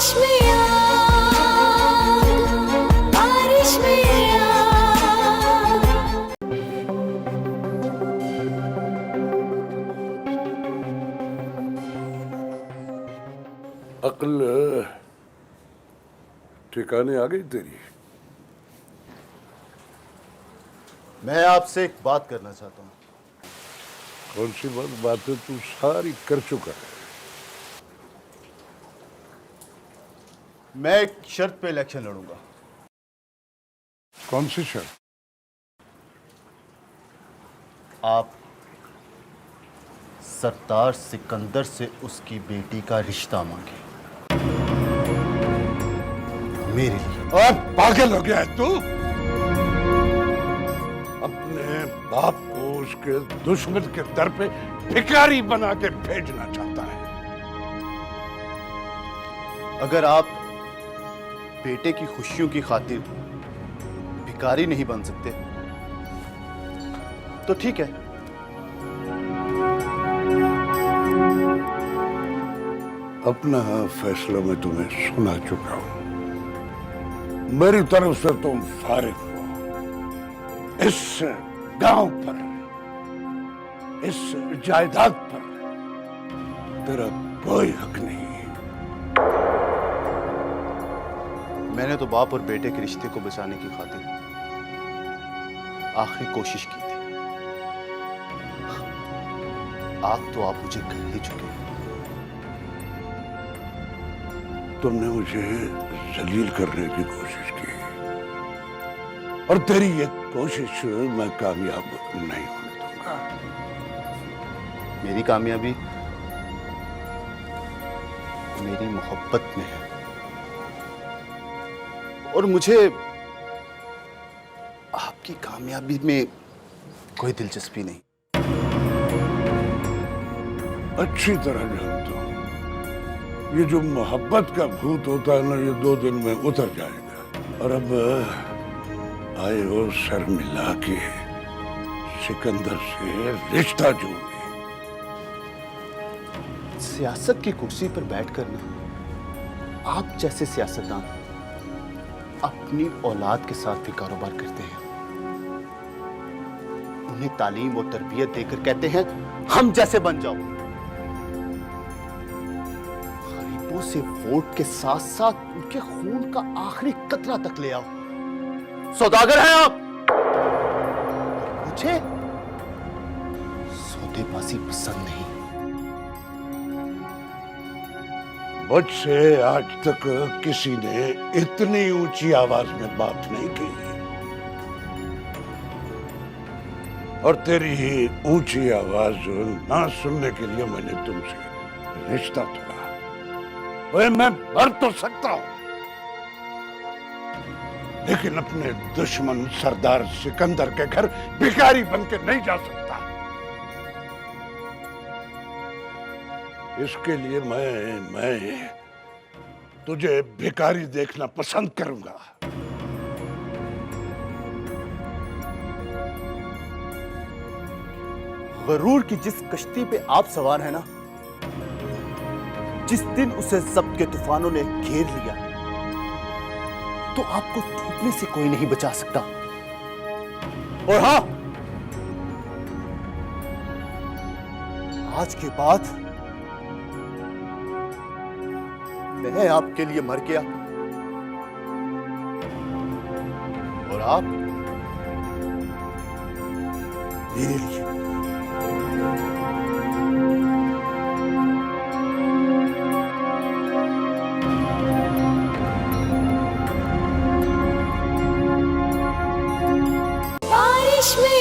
बारिश में आग, बारिश में आग। अक्ल ठिकाने आ गई तेरी। मैं आपसे एक बात करना चाहता हूँ। कौन सी बातें तू सारी कर चुका है। मैं एक शर्त पे इलेक्शन लड़ूंगा। कौन सी शर्त? आप सरदार सिकंदर से उसकी बेटी का रिश्ता मांगे मेरे लिए। और पागल हो गया है तू? अपने बाप को उसके दुश्मन के दर पे भिखारी बना के भेजना चाहता है। अगर आप बेटे की खुशियों की खातिर भिखारी नहीं बन सकते तो ठीक है। अपना फैसला मैं तुम्हें सुना चुका हूं। मेरी तरफ से तुम फारिग हो। इस गांव पर, इस जायदाद पर तेरा कोई हक नहीं। मैंने तो बाप और बेटे के रिश्ते को बचाने की खातिर आखिरी कोशिश की थी। आग तो आप मुझे कर ही चुके हैं। तुमने मुझे जलील करने की कोशिश की और तेरी ये कोशिश मैं कामयाब नहीं होने दूंगा। मेरी कामयाबी मेरी मोहब्बत में है और मुझे आपकी कामयाबी में कोई दिलचस्पी नहीं। अच्छी तरह जानता हूं ये जो मोहब्बत का भूत होता है ना, ये 2 दिन में उतर जाएगा। और अब आए हो सर मिला के सिकंदर से रिश्ता जोड़ने। सियासत की कुर्सी पर बैठकर ना आप जैसे सियासतदान अपनी औलाद के साथ भी कारोबार करते हैं। उन्हें तालीम और तरबियत देकर कहते हैं हम जैसे बन जाओ। गरीबों से वोट के साथ साथ उनके खून का आखिरी कतरा तक ले आओ। सौदागर हैं आप। मुझे सौदेबाजी पसंद नहीं। मुझसे आज तक किसी ने इतनी ऊंची आवाज में बात नहीं की और तेरी ही ऊंची आवाज ना सुनने के लिए मैंने तुमसे रिश्ता तोड़ा। वह मैं मर तो सकता हूं लेकिन अपने दुश्मन सरदार सिकंदर के घर भिखारी बन के नहीं जा सकता। इसके लिए मैं तुझे भिखारी देखना पसंद करूंगा। गरूर की जिस कश्ती पे आप सवार हैं ना, जिस दिन उसे जब्त के तूफानों ने घेर लिया तो आपको डूबने से कोई नहीं बचा सकता। और हां, आज के बाद मैं आपके लिए मर गया और आप मेरे लिए। बारिश में